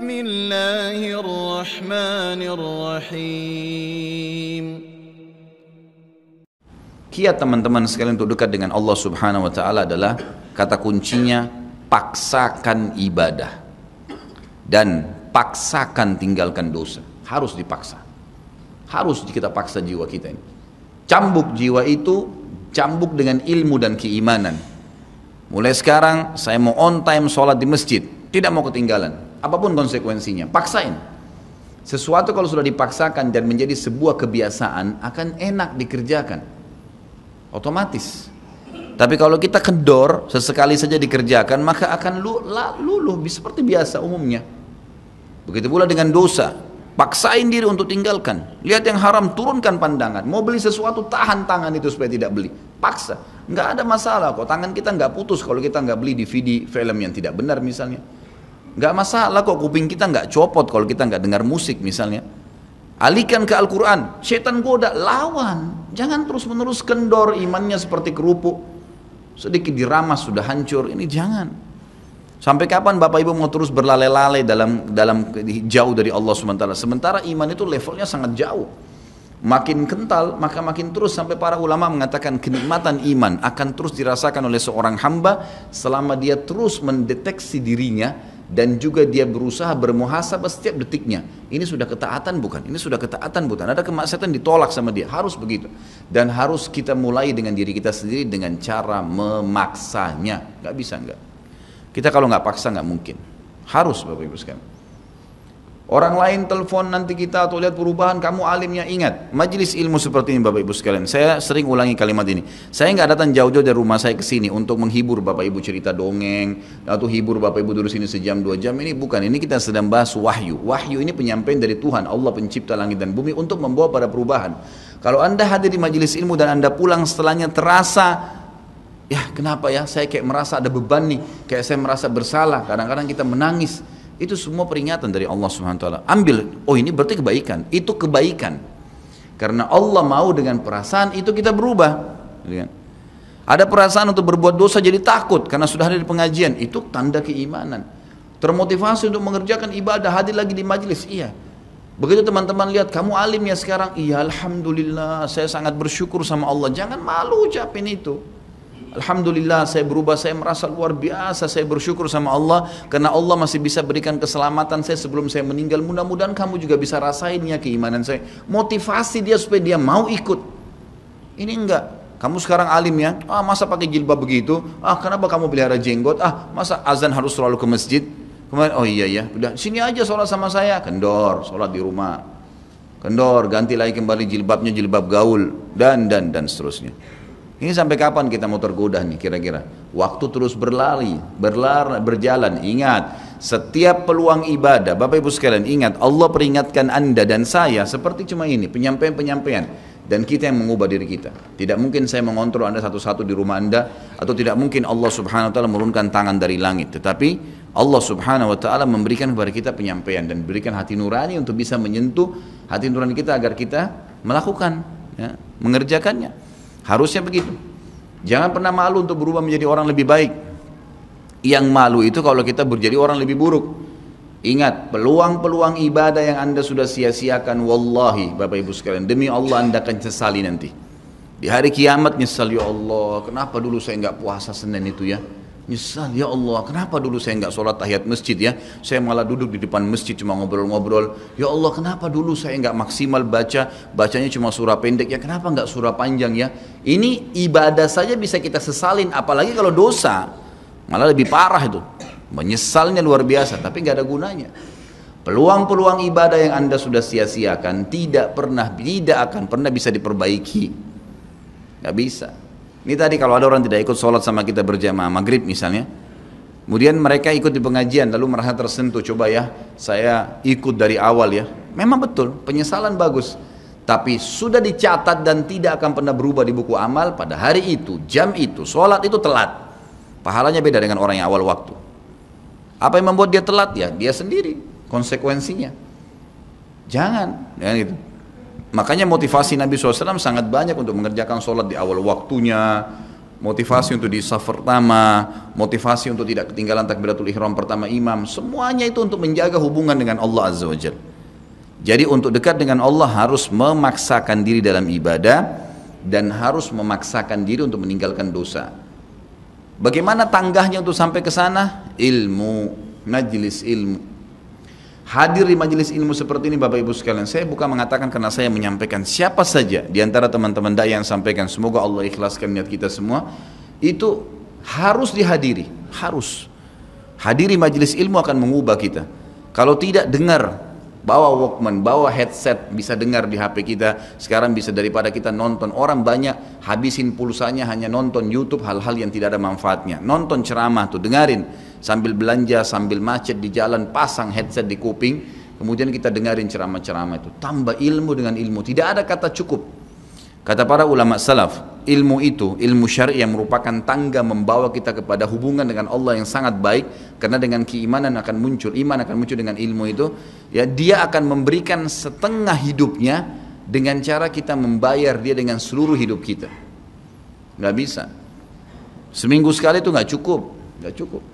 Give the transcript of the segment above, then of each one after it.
الله الرحمن الرحيم. Kiat teman-teman sekalian untuk dekat dengan Allah Subhanahu wa taala adalah kata kuncinya paksakan ibadah dan paksakan tinggalkan dosa. Harus dipaksa. Harus kita paksa jiwa kita ini. Cambuk jiwa itu, cambuk dengan ilmu dan keimanan. Mulai sekarang saya mau on time sholat di masjid, tidak mau ketinggalan. Apapun konsekuensinya, paksain. Sesuatu kalau sudah dipaksakan dan menjadi sebuah kebiasaan akan enak dikerjakan. Otomatis. Tapi kalau kita kendor, sesekali saja dikerjakan, maka akan luluh seperti biasa umumnya. Begitu pula dengan dosa, paksain diri untuk tinggalkan. Lihat yang haram, turunkan pandangan. Mau beli sesuatu, tahan tangan itu supaya tidak beli. Paksa, nggak ada masalah kok. Tangan kita nggak putus kalau kita nggak beli DVD film yang tidak benar misalnya. Nggak masalah kok, kuping kita nggak copot kalau kita nggak dengar musik misalnya. Alihkan ke Al-Quran, setan goda, lawan. Jangan terus-menerus kendor, imannya seperti kerupuk. Sedikit diramas sudah hancur, ini jangan. Sampai kapan Bapak Ibu mau terus berlale-lale dalam jauh dari Allah SWT? Sementara iman itu levelnya sangat jauh. Makin kental, maka makin terus, sampai para ulama mengatakan kenikmatan iman akan terus dirasakan oleh seorang hamba selama dia terus mendeteksi dirinya dan juga dia berusaha bermuhasabah setiap detiknya. Ini sudah ketaatan bukan? Ini sudah ketaatan bukan? Ada kemaksiatan ditolak sama dia, harus begitu. Dan harus kita mulai dengan diri kita sendiri dengan cara memaksanya. Gak bisa enggak. Kita kalau nggak paksa nggak mungkin. Harus Bapak Ibu sekalian. Orang lain telepon nanti kita atau lihat perubahan, kamu alimnya, ingat majelis ilmu seperti ini Bapak Ibu sekalian. Saya sering ulangi kalimat ini. Saya nggak datang jauh-jauh dari rumah saya ke sini untuk menghibur Bapak Ibu cerita dongeng atau hibur Bapak Ibu duduk sini sejam 2 jam. Ini bukan. Ini kita sedang bahas wahyu. Wahyu ini penyampaian dari Tuhan, Allah pencipta langit dan bumi untuk membawa pada perubahan. Kalau Anda hadir di majelis ilmu dan Anda pulang setelahnya terasa, ya kenapa ya, saya kayak merasa ada beban nih, kayak saya merasa bersalah, kadang-kadang kita menangis. Itu semua peringatan dari Allah Subhanahu wa taala. Ambil, oh ini berarti kebaikan, itu kebaikan. Karena Allah mau dengan perasaan itu kita berubah. Ada perasaan untuk berbuat dosa jadi takut karena sudah ada di pengajian, itu tanda keimanan. Termotivasi untuk mengerjakan ibadah, hadir lagi di majelis, iya. Begitu teman-teman lihat kamu alim ya sekarang, iya alhamdulillah, saya sangat bersyukur sama Allah. Jangan malu ucapin itu. Alhamdulillah saya berubah, saya merasa luar biasa, saya bersyukur sama Allah karena Allah masih bisa berikan keselamatan saya sebelum saya meninggal. Mudah-mudahan kamu juga bisa rasain ya keimanan saya. Motivasi dia supaya dia mau ikut. Ini enggak. Kamu sekarang alim ya, masa pakai jilbab begitu? Kenapa kamu pelihara jenggot? Masa azan harus selalu ke masjid? Kemarin, oh iya ya, udah sini aja sholat sama saya. Kendor, sholat di rumah. Kendor, ganti lagi kembali jilbabnya jilbab gaul dan seterusnya. Ini sampai kapan kita mau tergoda nih kira-kira? Waktu terus berjalan. Ingat, setiap peluang ibadah, Bapak Ibu sekalian ingat, Allah peringatkan Anda dan saya seperti cuma ini, penyampaian. Dan kita yang mengubah diri kita. Tidak mungkin saya mengontrol Anda satu-satu di rumah Anda, atau tidak mungkin Allah Subhanahu wa taala menurunkan tangan dari langit. Tetapi Allah Subhanahu wa taala memberikan kepada kita penyampaian dan berikan hati nurani untuk bisa menyentuh hati nurani kita agar kita melakukan, ya, mengerjakannya. Harusnya begitu. Jangan pernah malu untuk berubah menjadi orang lebih baik. Yang malu itu kalau kita menjadi orang lebih buruk. Ingat, peluang-peluang ibadah yang Anda sudah sia-siakan, wallahi Bapak Ibu sekalian, demi Allah Anda akan sesali nanti. Di hari kiamat nyesal, ya Allah, kenapa dulu saya nggak puasa Senin itu ya? Nyesal, ya Allah, kenapa dulu saya nggak sholat tahiyat masjid ya? Saya malah duduk di depan masjid cuma ngobrol-ngobrol. Ya Allah, kenapa dulu saya nggak maksimal bacanya cuma surah pendek ya? Kenapa nggak surah panjang ya? Ini ibadah saja bisa kita sesalin, apalagi kalau dosa, malah lebih parah itu. Menyesalnya luar biasa, tapi nggak ada gunanya. Peluang-peluang ibadah yang Anda sudah sia-siakan tidak akan pernah bisa diperbaiki. Nggak bisa. Ini tadi kalau ada orang tidak ikut sholat sama kita berjamaah maghrib misalnya, kemudian mereka ikut di pengajian lalu merasa tersentuh, coba ya saya ikut dari awal ya. Memang betul, penyesalan bagus, tapi sudah dicatat dan tidak akan pernah berubah di buku amal. Pada hari itu, jam itu, sholat itu telat, pahalanya beda dengan orang yang awal waktu. Apa yang membuat dia telat? Ya dia sendiri, konsekuensinya. Jangan, ya gitu. Makanya motivasi Nabi SAW sangat banyak untuk mengerjakan sholat di awal waktunya, motivasi untuk di saf pertama, motivasi untuk tidak ketinggalan takbiratul ihram pertama imam, semuanya itu untuk menjaga hubungan dengan Allah Azza wa Jalla. Jadi untuk dekat dengan Allah harus memaksakan diri dalam ibadah dan harus memaksakan diri untuk meninggalkan dosa. Bagaimana tangganya untuk sampai ke sana? Ilmu, majlis ilmu. Hadir di majelis ilmu seperti ini Bapak Ibu sekalian, saya bukan mengatakan karena saya menyampaikan, siapa saja di antara teman-teman dai yang sampaikan, semoga Allah ikhlaskan niat kita semua, itu harus dihadiri, harus. Hadiri majelis ilmu akan mengubah kita. Kalau tidak, dengar, bawa Walkman, bawa headset, bisa dengar di HP kita. Sekarang bisa daripada kita nonton, orang banyak habisin pulsanya hanya nonton YouTube hal-hal yang tidak ada manfaatnya. Nonton ceramah tuh, dengarin sambil belanja, sambil macet di jalan, pasang headset di kuping, kemudian kita dengarin ceramah-ceramah itu. Tambah ilmu dengan ilmu, tidak ada kata cukup. Kata para ulama salaf, ilmu itu, ilmu syar'i yang merupakan tangga membawa kita kepada hubungan dengan Allah yang sangat baik, karena dengan keimanan akan muncul, iman akan muncul dengan ilmu itu, ya dia akan memberikan setengah hidupnya dengan cara kita membayar dia dengan seluruh hidup kita. Nggak bisa. Seminggu sekali itu nggak cukup, nggak cukup.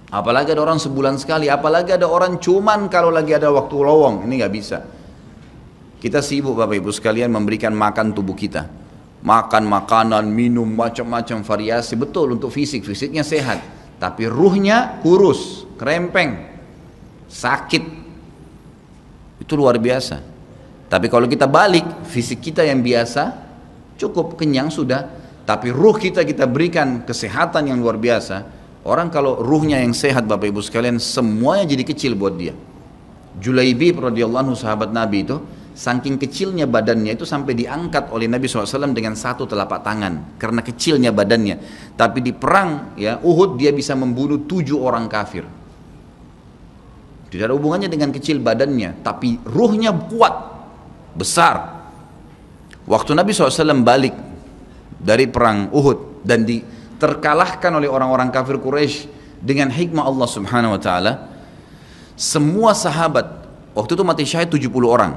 Apalagi ada orang sebulan sekali, apalagi ada orang cuman kalau lagi ada waktu lowong, ini nggak bisa. Kita sibuk Bapak Ibu sekalian memberikan makan tubuh kita, makan makanan, minum macam-macam variasi, betul untuk fisik, fisiknya sehat, tapi ruhnya kurus, kerempeng, sakit, itu luar biasa. Tapi kalau kita balik, fisik kita yang biasa, cukup kenyang sudah, tapi ruh kita berikan kesehatan yang luar biasa. Orang kalau ruhnya yang sehat Bapak Ibu sekalian, semuanya jadi kecil buat dia. Julaibib radhiyallahu anhu, sahabat Nabi itu, saking kecilnya badannya itu sampai diangkat oleh Nabi SAW dengan satu telapak tangan karena kecilnya badannya. Tapi di perang ya Uhud dia bisa membunuh 7 orang kafir. Tidak ada hubungannya dengan kecil badannya, tapi ruhnya kuat, besar. Waktu Nabi SAW balik dari perang Uhud dan terkalahkan oleh orang-orang kafir Quraisy dengan hikmah Allah Subhanahu Wa Taala, semua sahabat waktu itu mati syahid 70 orang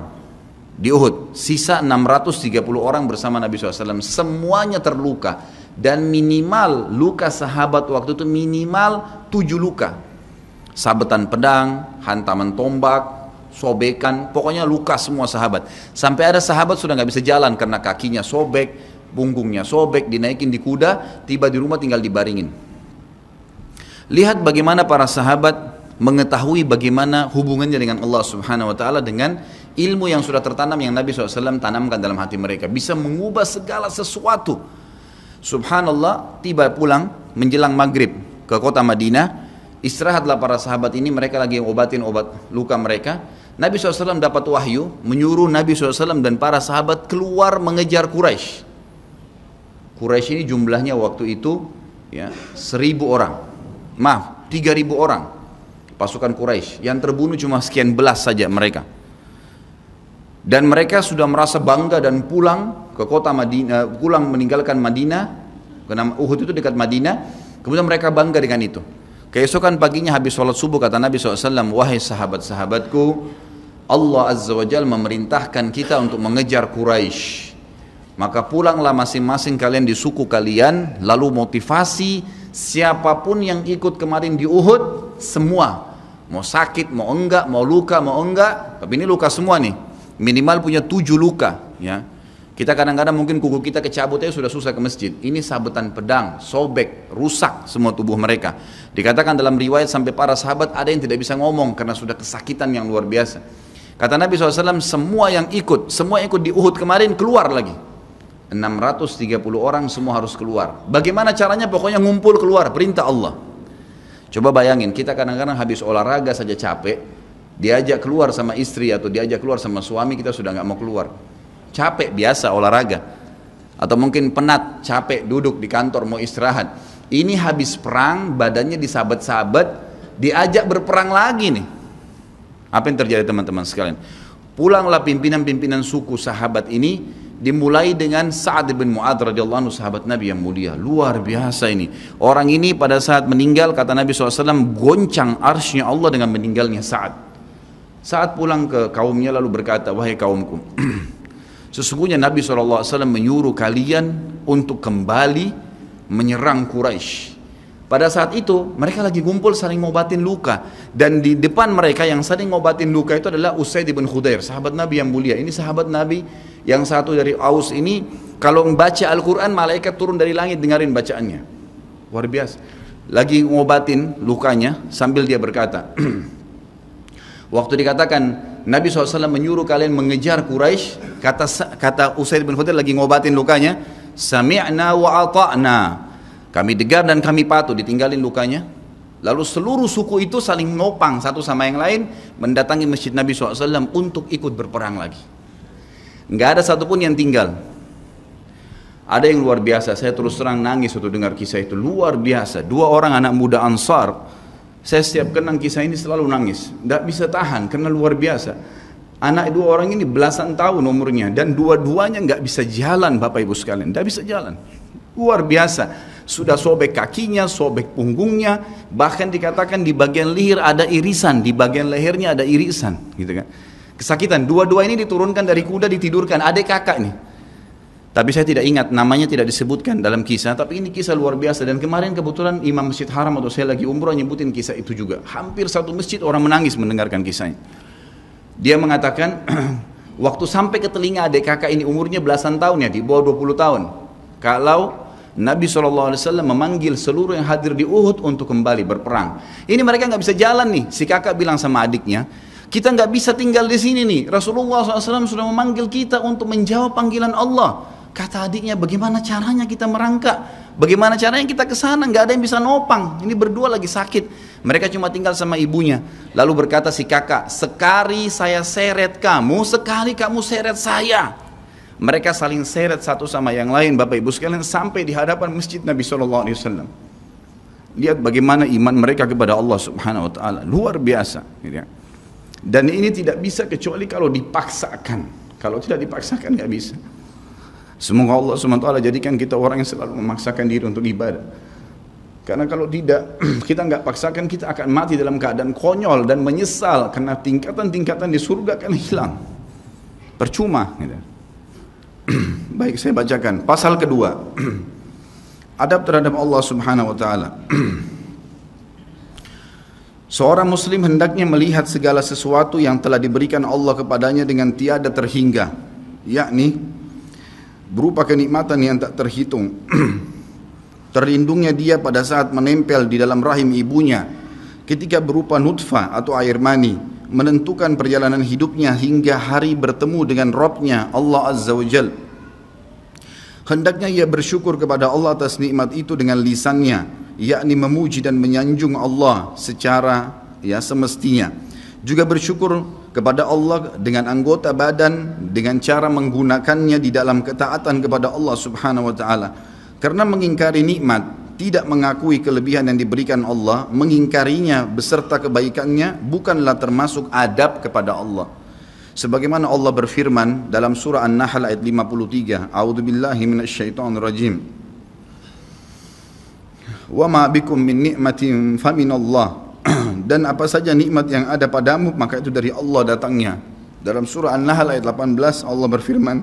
di Uhud, sisa 630 orang bersama Nabi SAW, semuanya terluka, dan minimal luka sahabat waktu itu minimal 7 luka, sabetan pedang, hantaman tombak, sobekan, pokoknya luka semua sahabat. Sampai ada sahabat sudah nggak bisa jalan karena kakinya sobek, punggungnya sobek, dinaikin di kuda, tiba di rumah tinggal dibaringin. Lihat bagaimana para sahabat mengetahui bagaimana hubungannya dengan Allah Subhanahu Wa Taala dengan ilmu yang sudah tertanam yang Nabi SAW tanamkan dalam hati mereka, bisa mengubah segala sesuatu. Subhanallah, tiba pulang menjelang maghrib ke kota Madinah, istirahatlah para sahabat ini, mereka lagi obatin obat luka mereka. Nabi SAW dapat wahyu menyuruh Nabi SAW dan para sahabat keluar mengejar Quraisy. Quraisy ini jumlahnya waktu itu ya 1.000 orang, maaf 3.000 orang pasukan Quraisy, yang terbunuh cuma sekian belas saja mereka. Dan mereka sudah merasa bangga dan pulang ke kota Madinah, pulang meninggalkan Madinah, karena Uhud itu dekat Madinah. Kemudian mereka bangga dengan itu. Keesokan paginya habis sholat subuh kata Nabi SAW, wahai sahabat-sahabatku, Allah Azza wa Jalla memerintahkan kita untuk mengejar Quraisy. Maka pulanglah masing-masing kalian di suku kalian, lalu motivasi siapapun yang ikut kemarin di Uhud, semua, mau sakit, mau enggak, mau luka, mau enggak, tapi ini luka semua nih, minimal punya 7 luka ya. Kita kadang-kadang mungkin kuku kita kecabut aja sudah susah ke masjid, ini sabetan pedang, sobek, rusak semua tubuh mereka. Dikatakan dalam riwayat sampai para sahabat ada yang tidak bisa ngomong karena sudah kesakitan yang luar biasa. Kata Nabi SAW, semua yang ikut di Uhud kemarin keluar lagi, 630 orang semua harus keluar. Bagaimana caranya? Pokoknya ngumpul keluar, perintah Allah. Coba bayangin, kita kadang-kadang habis olahraga saja capek, diajak keluar sama istri atau diajak keluar sama suami, kita sudah nggak mau keluar. Capek biasa olahraga, atau mungkin penat, capek duduk di kantor mau istirahat. Ini habis perang, badannya disabet-sabet, diajak berperang lagi nih. Apa yang terjadi teman-teman sekalian? Pulanglah pimpinan-pimpinan suku sahabat ini, dimulai dengan Sa'ad bin Mu'adz radhiyallahu anhu, sahabat Nabi yang mulia, luar biasa ini. Orang ini pada saat meninggal, kata Nabi SAW, goncang arsy-Nya Allah dengan meninggalnya Sa'ad. Saat pulang ke kaumnya lalu berkata, wahai kaumku, sesungguhnya Nabi SAW menyuruh kalian untuk kembali menyerang Quraisy. Pada saat itu mereka lagi ngumpul saling ngobatin luka, dan di depan mereka yang saling ngobatin luka itu adalah Usaid bin Khudair, sahabat Nabi yang mulia. Ini sahabat Nabi yang satu dari Aus ini, kalau membaca Al-Quran malaikat turun dari langit dengarin bacaannya, luar biasa. Lagi ngobatin lukanya sambil dia berkata, waktu dikatakan Nabi SAW menyuruh kalian mengejar Quraisy, kata Usaid bin Khudair lagi ngobatin lukanya, sami'na wa ata'na, kami dengar dan kami patuh, ditinggalin lukanya. Lalu seluruh suku itu saling nopang satu sama yang lain, mendatangi masjid Nabi SAW untuk ikut berperang lagi. Nggak ada satupun yang tinggal. Ada yang luar biasa, saya terus terang nangis waktu dengar kisah itu, luar biasa. Dua orang anak muda Ansar, saya setiap kenang kisah ini selalu nangis, nggak bisa tahan karena luar biasa. Anak dua orang ini belasan tahun umurnya, dan dua-duanya nggak bisa jalan, Bapak Ibu sekalian, nggak bisa jalan. Luar biasa. Sudah sobek kakinya, sobek punggungnya, bahkan dikatakan di bagian leher ada irisan, di bagian lehernya ada irisan, gitu kan. Kesakitan. Dua-dua ini diturunkan dari kuda, ditidurkan, adik kakak nih. Tapi saya tidak ingat, namanya tidak disebutkan dalam kisah, tapi ini kisah luar biasa. Dan kemarin kebetulan Imam Masjid Haram atau saya lagi umroh nyebutin kisah itu juga. Hampir satu masjid orang menangis mendengarkan kisahnya. Dia mengatakan, waktu sampai ke telinga adik kakak ini umurnya belasan tahun ya, di bawah 20 tahun. Kalau Nabi SAW memanggil seluruh yang hadir di Uhud untuk kembali berperang. Ini mereka nggak bisa jalan nih. Si kakak bilang sama adiknya, kita nggak bisa tinggal di sini nih. Rasulullah SAW sudah memanggil kita untuk menjawab panggilan Allah. Kata adiknya, bagaimana caranya kita merangkak? Bagaimana caranya kita ke sana? Nggak ada yang bisa nopang. Ini berdua lagi sakit. Mereka cuma tinggal sama ibunya. Lalu berkata si kakak, sekali saya seret kamu, sekali kamu seret saya. Mereka saling seret satu sama yang lain, Bapak Ibu sekalian, sampai di hadapan masjid Nabi SAW. Lihat bagaimana iman mereka kepada Allah Subhanahu Wa Taala, luar biasa. Dan ini tidak bisa kecuali kalau dipaksakan. Kalau tidak dipaksakan nggak bisa. Semoga Allah Subhanahu Wa Taala jadikan kita orang yang selalu memaksakan diri untuk ibadah. Karena kalau tidak, kita nggak paksakan, kita akan mati dalam keadaan konyol dan menyesal, karena tingkatan-tingkatan di surga akan hilang. Percuma. Baik, saya bacakan pasal kedua. Adab terhadap Allah Subhanahu Wa Taala. Seorang muslim hendaknya melihat segala sesuatu yang telah diberikan Allah kepadanya dengan tiada terhingga, yakni berupa kenikmatan yang tak terhitung. Terlindungnya dia pada saat menempel di dalam rahim ibunya, ketika berupa nutfah atau air mani, menentukan perjalanan hidupnya hingga hari bertemu dengan Rabbnya Allah Azza wa Jal. Hendaknya ia bersyukur kepada Allah atas nikmat itu dengan lisannya, yakni memuji dan menyanjung Allah secara semestinya. Juga bersyukur kepada Allah dengan anggota badan, dengan cara menggunakannya di dalam ketaatan kepada Allah Subhanahu wa Ta'ala. Karena mengingkari nikmat, tidak mengakui kelebihan yang diberikan Allah, mengingkarinya beserta kebaikannya, bukanlah termasuk adab kepada Allah. Sebagaimana Allah berfirman dalam surah An-Nahl ayat 53, A'udzubillahi minasyaitonirrajim. Wa ma bikum min ni'matin faminallah. Dan apa saja nikmat yang ada padamu, maka itu dari Allah datangnya. Dalam surah An-Nahl ayat 18 Allah berfirman,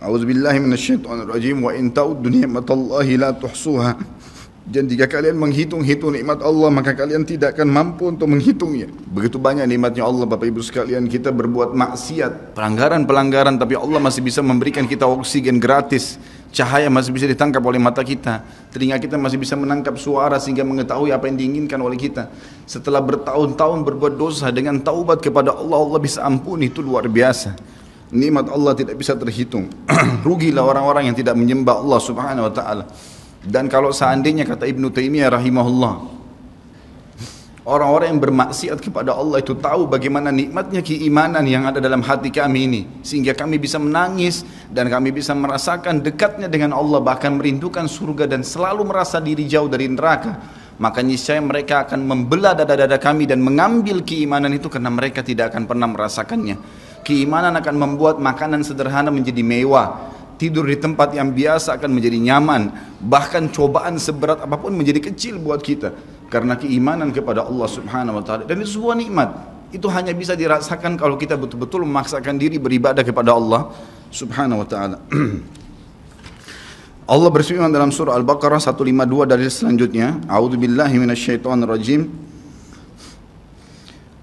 A'udzubillahi minasyaitonirrajim, wa in ta'uddu ni'matallahi la tuhsuha. Dan jika kalian menghitung-hitung nikmat Allah, maka kalian tidak akan mampu untuk menghitungnya. Begitu banyak nikmatnya Allah, Bapak Ibu sekalian. Kita berbuat maksiat, pelanggaran-pelanggaran, tapi Allah masih bisa memberikan kita oksigen gratis. Cahaya masih bisa ditangkap oleh mata kita. Telinga kita masih bisa menangkap suara sehingga mengetahui apa yang diinginkan oleh kita. Setelah bertahun-tahun berbuat dosa, dengan taubat kepada Allah, Allah bisa ampuni. Itu luar biasa. Nikmat Allah tidak bisa terhitung. Rugilah orang-orang yang tidak menyembah Allah Subhanahu wa Ta'ala. Dan kalau seandainya, kata Ibnu Taimiyah rahimahullah, orang-orang yang bermaksiat kepada Allah itu tahu bagaimana nikmatnya keimanan yang ada dalam hati kami ini, sehingga kami bisa menangis dan kami bisa merasakan dekatnya dengan Allah, bahkan merindukan surga dan selalu merasa diri jauh dari neraka, maka niscaya mereka akan membelah dada-dada kami dan mengambil keimanan itu, karena mereka tidak akan pernah merasakannya. Keimanan akan membuat makanan sederhana menjadi mewah, tidur di tempat yang biasa akan menjadi nyaman, bahkan cobaan seberat apapun menjadi kecil buat kita karena keimanan kepada Allah Subhanahu wa Ta'ala. Dan itu sebuah nikmat. Itu hanya bisa dirasakan kalau kita betul-betul memaksakan diri beribadah kepada Allah Subhanahu wa Ta'ala. Allah berfirman dalam surah Al-Baqarah 152 dari selanjutnya, A'udzubillahi minasyaitonirrajim.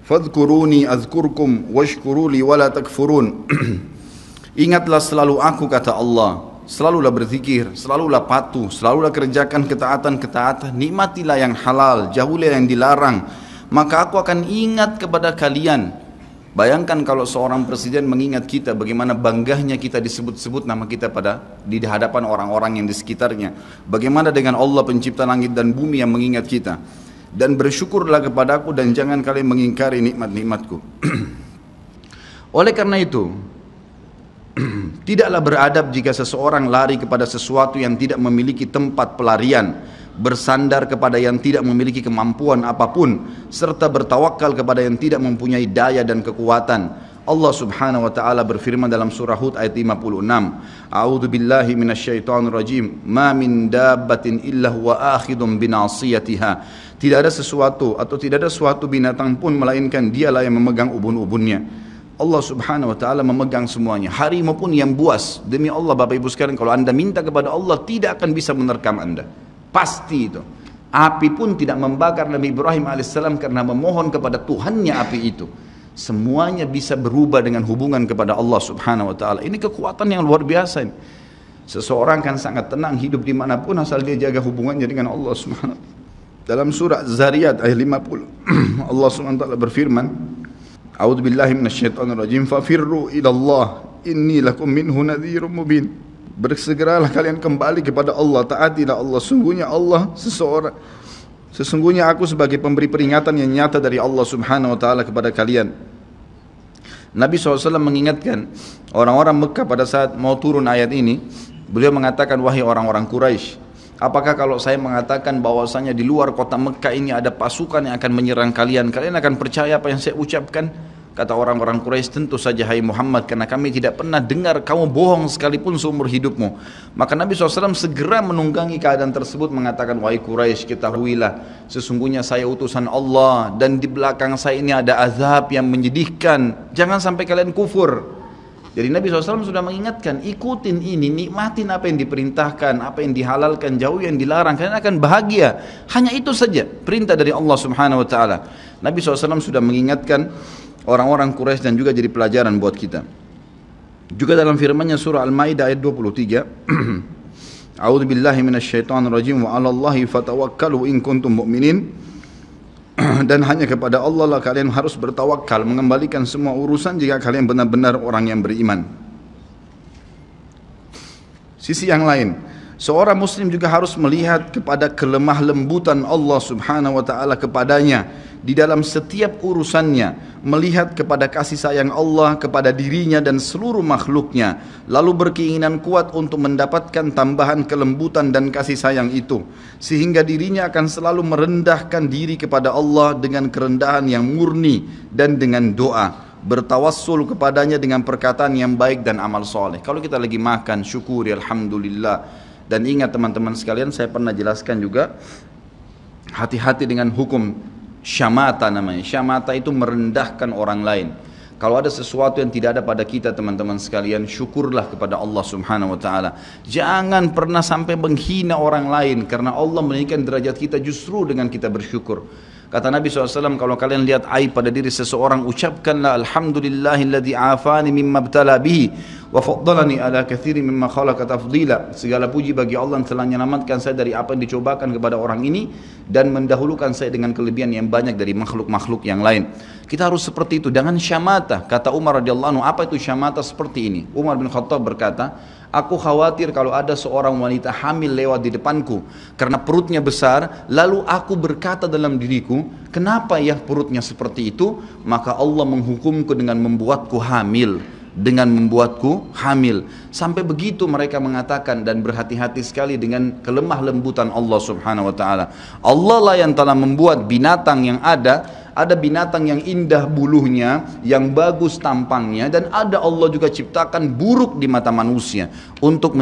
Fadhkuruni azkurkum washkuruli wala takfurun. Ingatlah selalu aku, kata Allah. Selalulah berzikir, selalulah patuh, selalulah kerjakan ketaatan-ketaatan, nikmatilah yang halal, jauhilah yang dilarang, maka aku akan ingat kepada kalian. Bayangkan kalau seorang presiden mengingat kita, bagaimana bangganya kita disebut-sebut nama kita di hadapan orang-orang yang di sekitarnya. Bagaimana dengan Allah pencipta langit dan bumi yang mengingat kita. Dan bersyukurlah kepadaku dan jangan kalian mengingkari nikmat-nikmatku. Oleh karena itu, tidaklah beradab jika seseorang lari kepada sesuatu yang tidak memiliki tempat pelarian, bersandar kepada yang tidak memiliki kemampuan apapun, serta bertawakal kepada yang tidak mempunyai daya dan kekuatan. Allah Subhanahu wa taala berfirman dalam surah Hud ayat 56, A'udzu billahi minasyaitonir rajim, ma min dabbatin illa huwa akhidun binasiyatiha. Tidak ada sesuatu atau tidak ada suatu binatang pun melainkan dialah yang memegang ubun-ubunnya. Allah Subhanahu wa taala memegang semuanya. Harimau pun yang buas. Demi Allah Bapak Ibu sekalian, kalau Anda minta kepada Allah tidak akan bisa menerkam Anda. Pasti itu. Api pun tidak membakar Nabi Ibrahim alaihissalam karena memohon kepada Tuhannya api itu. Semuanya bisa berubah dengan hubungan kepada Allah Subhanahu wa taala. Ini kekuatan yang luar biasa ini. Seseorang kan sangat tenang hidup dimanapun asal dia jaga hubungannya dengan Allah Subhanahu wa taala. Dalam surah Zariyat ayat 50 Allah Subhanahu wa taala berfirman, A'udzu billahi minasyaitonir rajim, fafirru ila Allah inni lakum minhu nadhirun mubin. Bersegeralah kalian kembali kepada Allah, taatilah Allah, sesungguhnya aku sebagai pemberi peringatan yang nyata dari Allah Subhanahu wa taala kepada kalian. Nabi SAW mengingatkan orang-orang Mekah pada saat mau turun ayat ini. Beliau mengatakan, wahai orang-orang Quraisy, apakah kalau saya mengatakan bahwasanya di luar kota Mekah ini ada pasukan yang akan menyerang kalian, kalian akan percaya apa yang saya ucapkan? Kata orang-orang Quraisy, tentu saja hai Muhammad, karena kami tidak pernah dengar kamu bohong sekalipun seumur hidupmu. Maka Nabi SAW segera menunggangi keadaan tersebut, mengatakan, wahai Quraisy, ketahuilah sesungguhnya saya utusan Allah dan di belakang saya ini ada azab yang menyedihkan, jangan sampai kalian kufur. Jadi Nabi SAW sudah mengingatkan, ikutin ini, nikmatin apa yang diperintahkan, apa yang dihalalkan, jauh yang dilarang, kalian akan bahagia. Hanya itu saja perintah dari Allah Subhanahu wa taala. Nabi SAW sudah mengingatkan orang-orang Quraisy dan juga jadi pelajaran buat kita. Juga dalam firman-Nya surah Al-Maidah ayat 23, A'udzu billahi minasyaitonir rajim wa 'alallahi fatawakkalu in kuntum mu'minin. Dan hanya kepada Allah lah kalian harus bertawakal, mengembalikan semua urusan jika kalian benar-benar orang yang beriman. Sisi yang lain, seorang muslim juga harus melihat kepada kelemah lembutan Allah Subhanahu wa taala kepadanya di dalam setiap urusannya, melihat kepada kasih sayang Allah kepada dirinya dan seluruh makhluknya, lalu berkeinginan kuat untuk mendapatkan tambahan kelembutan dan kasih sayang itu, sehingga dirinya akan selalu merendahkan diri kepada Allah dengan kerendahan yang murni dan dengan doa, bertawassul kepadanya dengan perkataan yang baik dan amal soleh. Kalau kita lagi makan, syukuri alhamdulillah. Dan ingat teman-teman sekalian, saya pernah jelaskan juga, hati-hati dengan hukum syamata namanya. Syamata itu merendahkan orang lain. Kalau ada sesuatu yang tidak ada pada kita teman-teman sekalian, syukurlah kepada Allah Subhanahu wa taala. Jangan pernah sampai menghina orang lain, karena Allah meninggikan derajat kita justru dengan kita bersyukur. Kata Nabi SAW, kalau kalian lihat aib pada diri seseorang, ucapkanlah alhamdulillahilladzi afani mimma ibtala bihi wa faddalani ala katsirin mimma khalaqa tafdila. Segala puji bagi Allah yang telah menyelamatkan saya dari apa yang dicobakan kepada orang ini dan mendahulukan saya dengan kelebihan yang banyak dari makhluk-makhluk yang lain. Kita harus seperti itu, dengan syamata. Kata Umar radhiyallahu anhu, apa itu syamata seperti ini? Umar bin Khattab berkata, aku khawatir kalau ada seorang wanita hamil lewat di depanku karena perutnya besar, lalu aku berkata dalam diriku, kenapa ya perutnya seperti itu? Maka Allah menghukumku dengan membuatku hamil. Sampai begitu mereka mengatakan, dan berhati-hati sekali dengan kelemah lembutan Allah Subhanahu wa taala. Allah lah yang telah membuat binatang yang ada binatang yang indah bulunya, yang bagus tampangnya, dan ada Allah juga ciptakan buruk di mata manusia untuk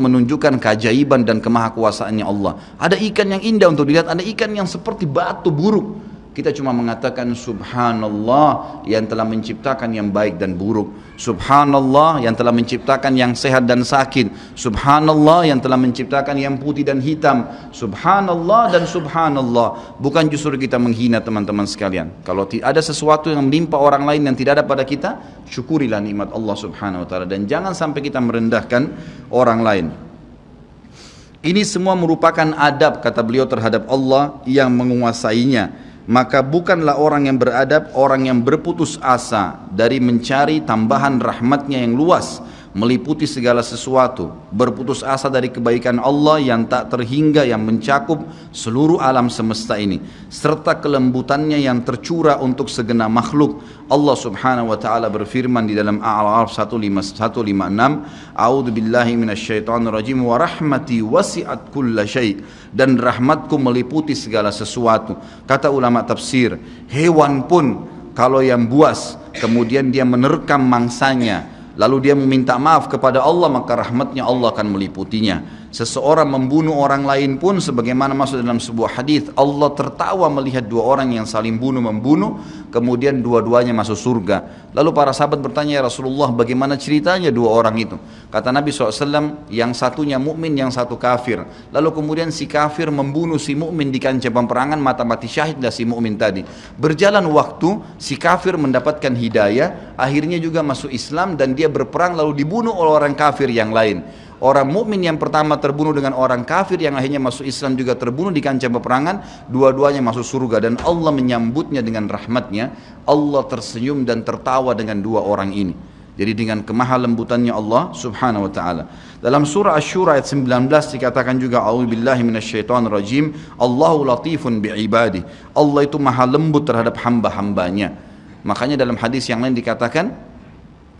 menunjukkan keajaiban dan kemahakuasaannya Allah. Ada ikan yang indah untuk dilihat, ada ikan yang seperti batu buruk. Kita cuma mengatakan subhanallah yang telah menciptakan yang baik dan buruk. Subhanallah yang telah menciptakan yang sehat dan sakit. Subhanallah yang telah menciptakan yang putih dan hitam. Subhanallah dan subhanallah. Bukan justru kita menghina teman-teman sekalian. Kalau ada sesuatu yang menimpa orang lain yang tidak ada pada kita, syukurilah nikmat Allah subhanahu wa ta'ala. Dan jangan sampai kita merendahkan orang lain. Ini semua merupakan adab kata beliau terhadap Allah yang menguasainya. Maka bukanlah orang yang beradab, orang yang berputus asa dari mencari tambahan rahmatnya yang luas, meliputi segala sesuatu, berputus asa dari kebaikan Allah yang tak terhingga, yang mencakup seluruh alam semesta ini, serta kelembutannya yang tercurah untuk segenap makhluk. Allah subhanahu wa ta'ala berfirman di dalam A'raf 156, A'udzu billahi minasyaitonir rajim, wa rahmati wasi'at kulla syai', dan rahmatku meliputi segala sesuatu. Kata ulama tafsir, hewan pun kalau yang buas kemudian dia menerkam mangsanya lalu dia meminta maaf kepada Allah, maka rahmatnya Allah akan meliputinya. Seseorang membunuh orang lain pun sebagaimana masuk dalam sebuah hadis, Allah tertawa melihat dua orang yang saling membunuh, kemudian dua-duanya masuk surga. Lalu para sahabat bertanya, ya Rasulullah, bagaimana ceritanya dua orang itu? Kata Nabi SAW, yang satunya mukmin, yang satu kafir. Lalu kemudian si kafir membunuh si mukmin di kancah peperangan, mati syahidlah si mukmin tadi. Berjalan waktu, si kafir mendapatkan hidayah, akhirnya juga masuk Islam dan dia berperang lalu dibunuh oleh orang kafir yang lain. Orang mukmin yang pertama terbunuh dengan orang kafir yang akhirnya masuk Islam juga terbunuh di kancah peperangan, dua-duanya masuk surga dan Allah menyambutnya dengan rahmatnya. Allah tersenyum dan tertawa dengan dua orang ini. Jadi dengan kemahalembutannya Allah subhanahu wa ta'ala. Dalam surah Asy-Syura ayat 19 dikatakan juga, A'udzubillahi minasyaitonirrajim, Allahu latifun bi'ibadi. Allah itu maha lembut terhadap hamba-hambanya. Makanya dalam hadis yang lain dikatakan,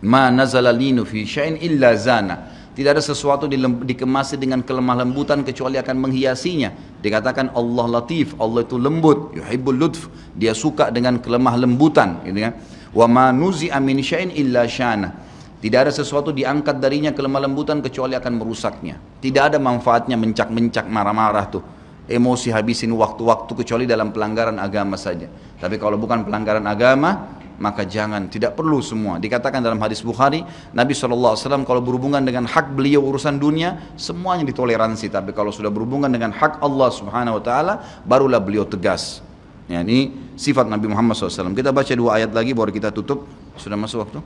ma nazala linu fi syai'in illa zana. Tidak ada sesuatu dikemasi dengan kelemah lembutan kecuali akan menghiasinya. Dikatakan Allah latif, Allah itu lembut, yuhibbul lutf, dia suka dengan kelemah lembutan, gitu kan. Wa ma nuzi'a min syai'in illa syana. Tidak ada sesuatu diangkat darinya kelemah lembutan kecuali akan merusaknya. Tidak ada manfaatnya mencak-mencak, marah-marah tuh. Emosi habisin waktu-waktu kecuali dalam pelanggaran agama saja. Tapi kalau bukan pelanggaran agama, maka jangan, tidak perlu semua. Dikatakan dalam hadis Bukhari, Nabi SAW kalau berhubungan dengan hak beliau urusan dunia, semuanya ditoleransi. Tapi kalau sudah berhubungan dengan hak Allah subhanahu wa ta'ala, barulah beliau tegas. Ya, ini sifat Nabi Muhammad SAW. Kita baca dua ayat lagi baru kita tutup. Sudah masuk waktu?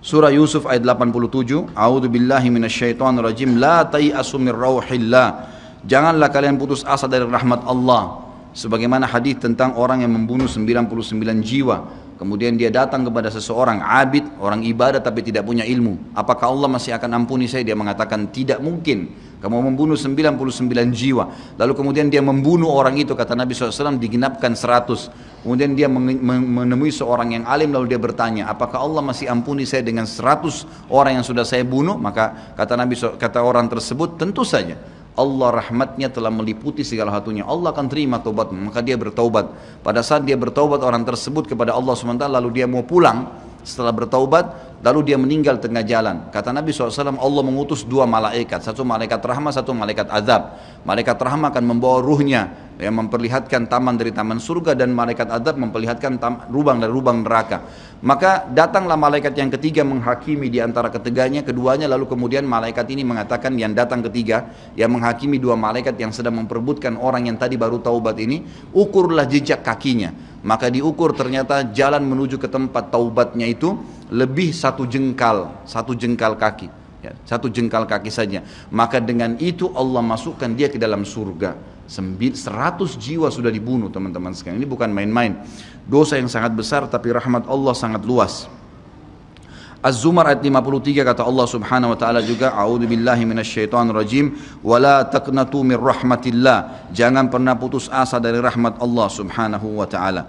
Surah Yusuf ayat 87, A'udzu billahi minasyaitonir rajim, la tai'asu mir rauhillah. Janganlah kalian putus asa dari rahmat Allah. Sebagaimana hadis tentang orang yang membunuh 99 jiwa, kemudian dia datang kepada seseorang abid, orang ibadah tapi tidak punya ilmu. Apakah Allah masih akan ampuni saya? Dia mengatakan tidak mungkin. Kamu membunuh 99 jiwa. Lalu kemudian dia membunuh orang itu, kata Nabi SAW, digenapkan 100. Kemudian dia menemui seorang yang alim, lalu dia bertanya, apakah Allah masih ampuni saya dengan 100 orang yang sudah saya bunuh? Maka kata orang tersebut, tentu saja. Allah rahmatnya telah meliputi segala satunya. Allah akan terima taubatmu. Maka dia bertaubat. Pada saat dia bertaubat orang tersebut kepada Allah SWT, lalu dia mau pulang setelah bertaubat, lalu dia meninggal tengah jalan. Kata Nabi SAW, Allah mengutus dua malaikat, satu malaikat rahmah, satu malaikat azab. Malaikat rahmah akan membawa ruhnya yang memperlihatkan taman dari taman surga, dan malaikat azab memperlihatkan lubang dari lubang neraka. Maka datanglah malaikat yang ketiga menghakimi di antara keduanya, lalu kemudian malaikat ini mengatakan, yang datang ketiga yang menghakimi dua malaikat yang sedang memperebutkan orang yang tadi baru taubat ini, ukurlah jejak kakinya. Maka diukur, ternyata jalan menuju ke tempat taubatnya itu lebih satu jengkal kaki, ya, satu jengkal kaki saja. Maka dengan itu Allah masukkan dia ke dalam surga. 100 jiwa sudah dibunuh, teman-teman sekalian. Ini bukan main-main. Dosa yang sangat besar, tapi rahmat Allah sangat luas. Az-Zumar ayat 53 kata Allah subhanahu wa ta'ala juga, A'udzu billahi minasyaitonir rajim, wa la taqnatu min rahmatillah. Jangan pernah putus asa dari rahmat Allah subhanahu wa ta'ala.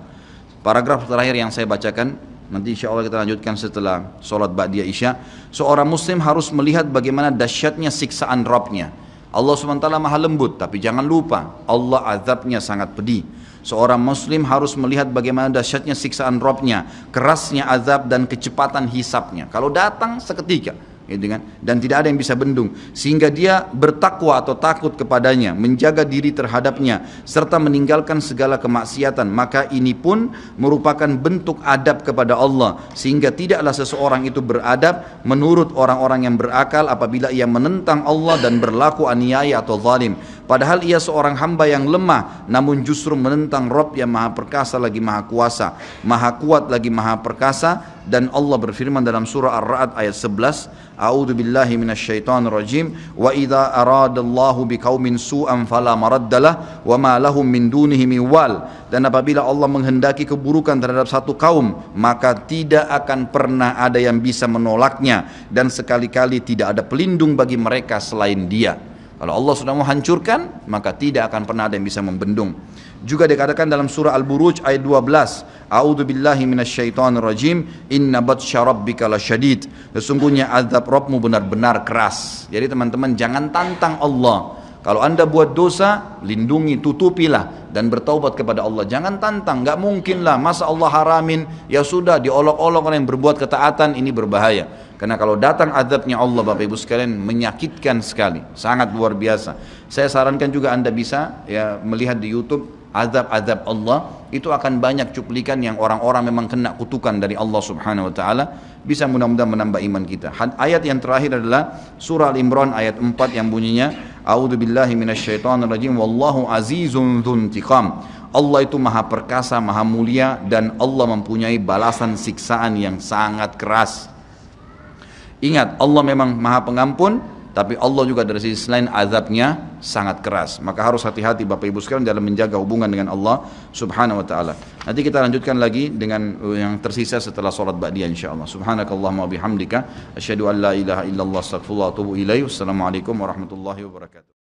Paragraf terakhir yang saya bacakan, nanti insya Allah kita lanjutkan setelah sholat ba'diyah isya. Seorang muslim harus melihat bagaimana dahsyatnya siksaan Rabbnya. Allah SWT maha lembut, tapi jangan lupa Allah azabnya sangat pedih. Seorang muslim harus melihat bagaimana dahsyatnya siksaan Rabbnya, kerasnya azab dan kecepatan hisabnya. Kalau datang seketika, gitu kan? Dan tidak ada yang bisa bendung, sehingga dia bertakwa atau takut kepadanya, menjaga diri terhadapnya, serta meninggalkan segala kemaksiatan. Maka ini pun merupakan bentuk adab kepada Allah, sehingga tidaklah seseorang itu beradab menurut orang-orang yang berakal apabila ia menentang Allah dan berlaku aniaya atau zalim. Padahal ia seorang hamba yang lemah, namun justru menentang Rabb yang maha perkasa lagi maha kuasa, maha kuat lagi maha perkasa. Dan Allah berfirman dalam surah Ar-Ra'd ayat 11, A'udzu billahi minasyaitonir rajim, wa idza aradallahu biqaumin su'an fala maraddalah wa ma lahum min dunihi min wal. Dan apabila Allah menghendaki keburukan terhadap satu kaum, maka tidak akan pernah ada yang bisa menolaknya, dan sekali-kali tidak ada pelindung bagi mereka selain Dia. Kalau Allah sudah mau hancurkan, maka tidak akan pernah ada yang bisa membendung. Juga dikatakan dalam surah Al-Buruj ayat 12, A'udzu billahi minasyaitonir rajim, inna batsya rabbika lasyadid. Sesungguhnya azab Rabbmu benar-benar keras. Jadi teman-teman, jangan tantang Allah. Kalau anda buat dosa, lindungi, tutupilah dan bertaubat kepada Allah. Jangan tantang, nggak mungkin lah, masa Allah haramin, ya sudah diolok-olok orang yang berbuat ketaatan, ini berbahaya. Karena kalau datang azabnya Allah, Bapak Ibu sekalian, menyakitkan sekali, sangat luar biasa. Saya sarankan juga anda bisa ya melihat di YouTube azab-azab Allah, itu akan banyak cuplikan yang orang-orang memang kena kutukan dari Allah Subhanahu wa taala. Bisa mudah-mudahan menambah iman kita. Ayat yang terakhir adalah surah Al-Imran ayat 4 yang bunyinya, A'udzu billahi minasyaitonir rajim, wallahu azizun dzuntiqam. Allah itu maha perkasa, maha mulia, dan Allah mempunyai balasan siksaan yang sangat keras. Ingat, Allah memang maha pengampun, tapi Allah juga dari sisi lain azabnya sangat keras. Maka harus hati-hati Bapak Ibu sekalian dalam menjaga hubungan dengan Allah Subhanahu wa taala. Nanti kita lanjutkan lagi dengan yang tersisa setelah salat ba'diyah insyaallah. Subhanakallahumma bihamdika asyhadu an la ilaha illallah astaghfirullah wa atubu ilaih. Wassalamualaikum warahmatullahi wabarakatuh.